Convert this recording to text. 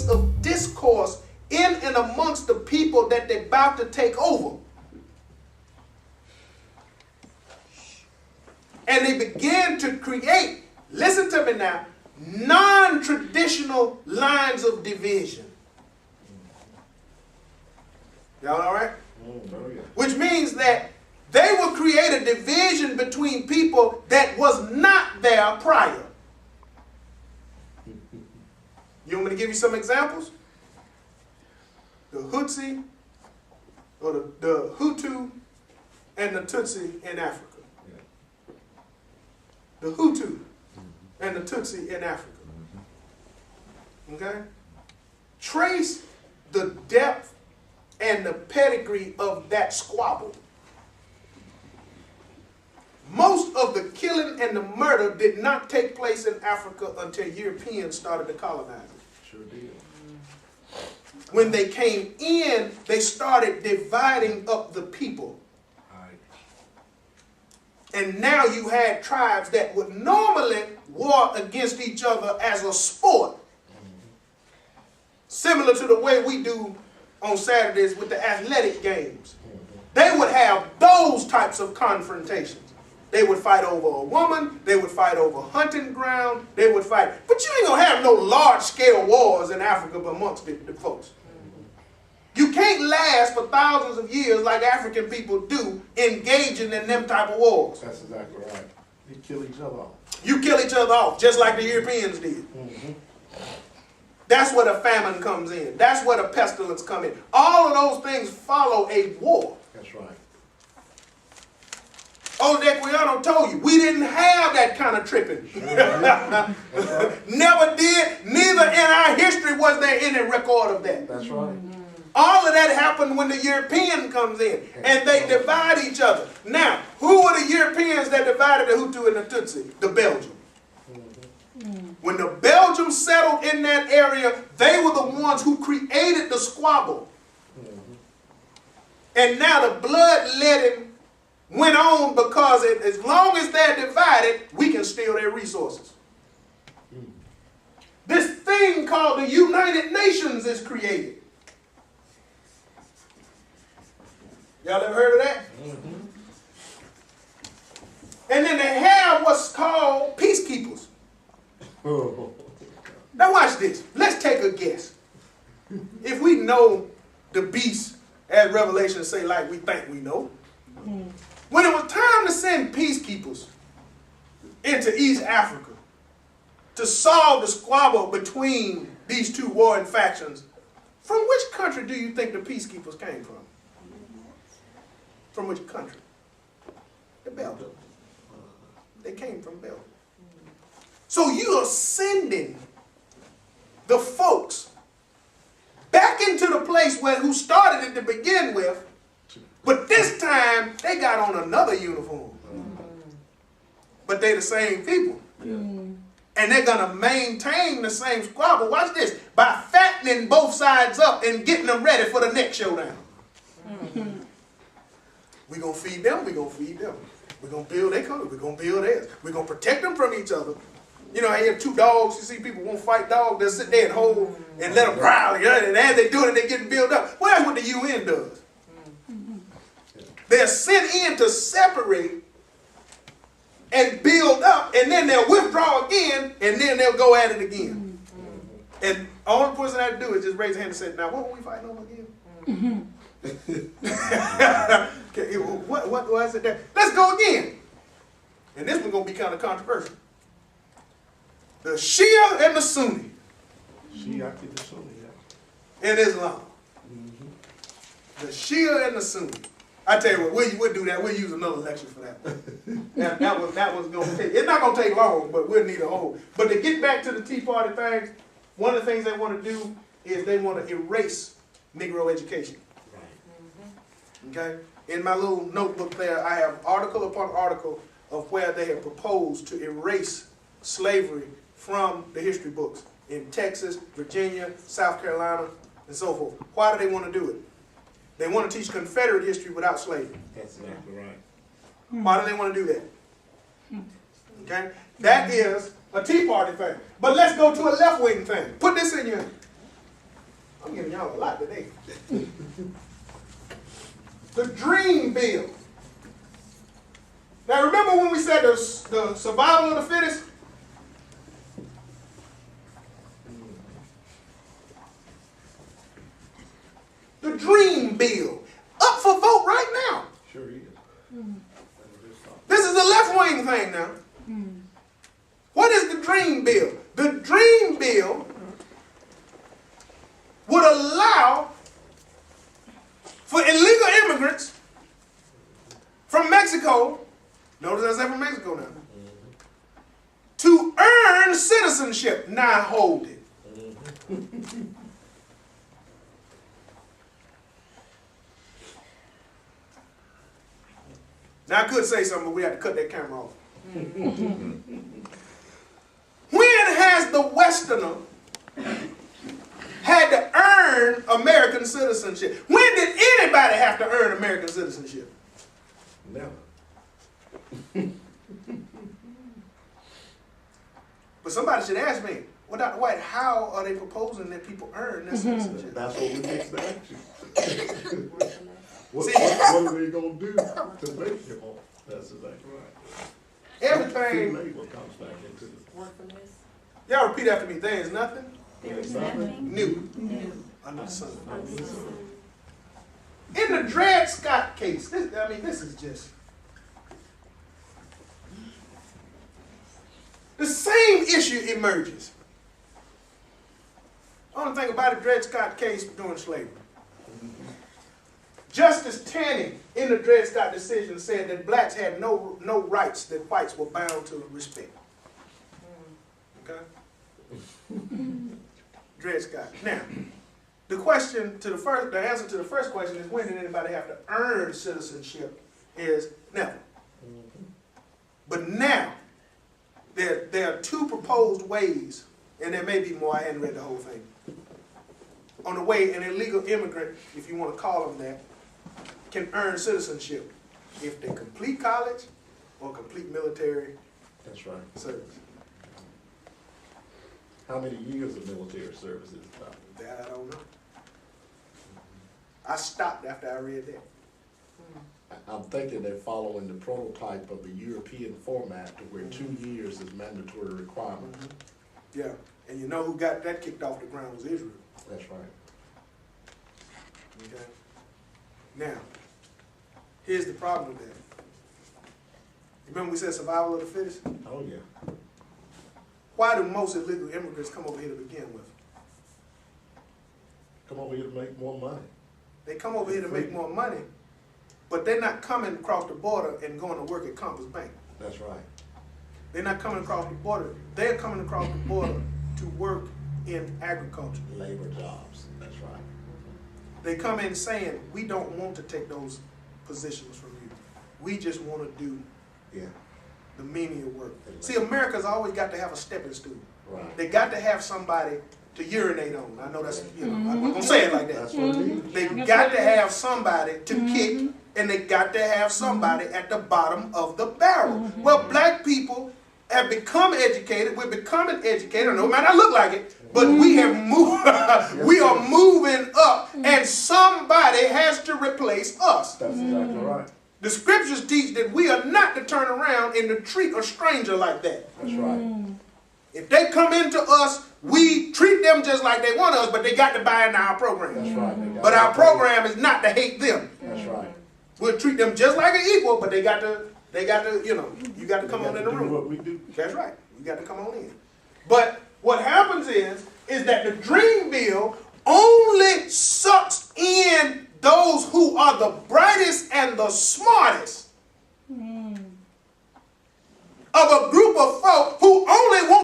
place of discourse in and amongst the people that they're about to take over. And they began to create, listen to me now, non-traditional lines of division. Y'all all right? Which means that they will create a division between people that was not there prior. You want me to give you some examples? The Hutsi, or the Hutu and the Tutsi in Africa. The Hutu and the Tutsi in Africa. Okay? Trace the depth and the pedigree of that squabble. Most of the killing and the murder did not take place in Africa until Europeans started to colonize it. Sure did. When they came in, they started dividing up the people. And now you had tribes that would normally war against each other as a sport. Similar to the way we do on Saturdays with the athletic games. They would have those types of confrontations. They would fight over a woman. They would fight over hunting ground. They would fight. But you ain't going to have no large-scale wars in Africa amongst the folks. You can't last for thousands of years like African people do, engaging in them type of wars. That's exactly right. They kill each other off. You kill each other off, just like the Europeans did. Mm-hmm. That's where the famine comes in. That's where the pestilence come in. All of those things follow a war. That's right. Old Equiano told you, we didn't have that kind of tripping. Right. Never did. Neither in our history was there any record of that. That's right. All of that happened when the European comes in, and they divide each other. Now, who were the Europeans that divided the Hutu and the Tutsi? The Belgians. When the Belgians settled in that area, they were the ones who created the squabble. And now the bloodletting went on because as long as they're divided, we can steal their resources. This thing called the United Nations is created. Y'all ever heard of that? Mm-hmm. And then they have what's called peacekeepers. Oh. Now watch this. Let's take a guess. If we know the beast, as Revelation say, like we think we know. Mm. When it was time to send peacekeepers into East Africa to solve the squabble between these two warring factions, from which country do you think the peacekeepers came from? From which country? The Belgium. They came from Belgium. So you are sending the folks back into the place who started it to begin with, but this time they got on another uniform. But they're the same people. Yeah. And they're going to maintain the same squabble. Watch this. By fattening both sides up and getting them ready for the next showdown. We're going to feed them, we're going to feed them. We're going to build their country, we're going to build theirs. We're going to protect them from each other. You know, I have two dogs, you see people won't fight dogs, they'll sit there and hold and let them growl. And as they do it, they're getting built up. Well, that's what the UN does. They're sent in to separate and build up, and then they'll withdraw again, and then they'll go at it again. And all the person had to do is just raise a hand and say, now, what were we fighting over again? Okay, what was it there? Let's go again. And this one's going to be kind of controversial. The Shia and the Sunni. Shia and the Sunni, yeah. In Islam. The Shia and the Sunni. I tell you what, we'll do that. We'll use another lecture for that. that was going to take, it's not going to take long, but we'll need a whole. But to get back to the Tea Party things, one of the things they want to do is they want to erase Negro education. Okay? In my little notebook there, I have article upon article of where they have proposed to erase slavery from the history books in Texas, Virginia, South Carolina, and so forth. Why do they want to do it? They want to teach Confederate history without slavery. That's exactly right. Why do they want to do that? Okay? That is a Tea Party thing. But let's go to a left-wing thing. Put this in your I'm giving y'all a lot today. The dream bill. Now remember when we said the survival of the fittest? The dream bill. Up for vote right now. Sure is. This is the left wing thing now. What is the dream bill? The dream bill would allow for illegal immigrants from Mexico, notice I said from Mexico now, to earn citizenship. Now hold it. Now I could say something, but we have to cut that camera off. When has the Westerner had to earn American citizenship? When did anybody have to earn American citizenship? Never. But somebody should ask me, well, Dr. White, how are they proposing that people earn their citizenship? That's what we fix to ask you. What are they going to do to make it all? That's exactly right. Everything. Labor comes back into the Y'all repeat after me. There is nothing There is nothing new new under the sun. under the sun. In the Dred Scott case, this is just the same issue emerges. Only thing about the Dred Scott case during slavery. Justice Taney in the Dred Scott decision said that blacks had no rights that whites were bound to respect. Okay? Dred Scott. Now, the answer to the first question is, when did anybody have to earn citizenship? Is never. But now, there are two proposed ways, and there may be more. I hadn't read the whole thing. On the way an illegal immigrant, if you want to call them that, can earn citizenship if they complete college or complete military That's right. service. How many years of military service is it? That I don't know. I stopped after I read that. I'm thinking they're following the prototype of the European format to where 2 years is mandatory requirement. Yeah, and you know who got that kicked off the ground was Israel. That's right. Okay. Now, here's the problem with that. Remember we said survival of the fittest? Oh, yeah. Why do most illegal immigrants come over here to begin with? Come over here to make more money. They come over here to make more money, but they're not coming across the border and going to work at Compass Bank. That's right. They're not coming across the border. They're coming across the border to work in agriculture. Labor jobs. That's right. They come in saying, we don't want to take those positions from you. We just want to do Yeah. the menial work. See, America's always got to have a stepping stool. Right. They got to have somebody to urinate on. I know that's, I'm not gonna say it like that. That's what it is. They got to have somebody to kick, and they got to have somebody at the bottom of the barrel. Well, black people have become educated. We're becoming educated. I know it might not look like it, but we have moved. We are moving up, and somebody has to replace us. That's exactly right. The scriptures teach that we are not to turn around and to treat a stranger like that. That's right. If they come into us, we treat them just like they want us, but they got to buy into our program. That's right. But our program is not to hate them. That's right. We'll treat them just like an equal, but they got to, you got to come on in the Do room. what we do. That's right. You got to come on in. But what happens is that the dream bill only sucks in those who are the brightest and the smartest of a group of folk who only want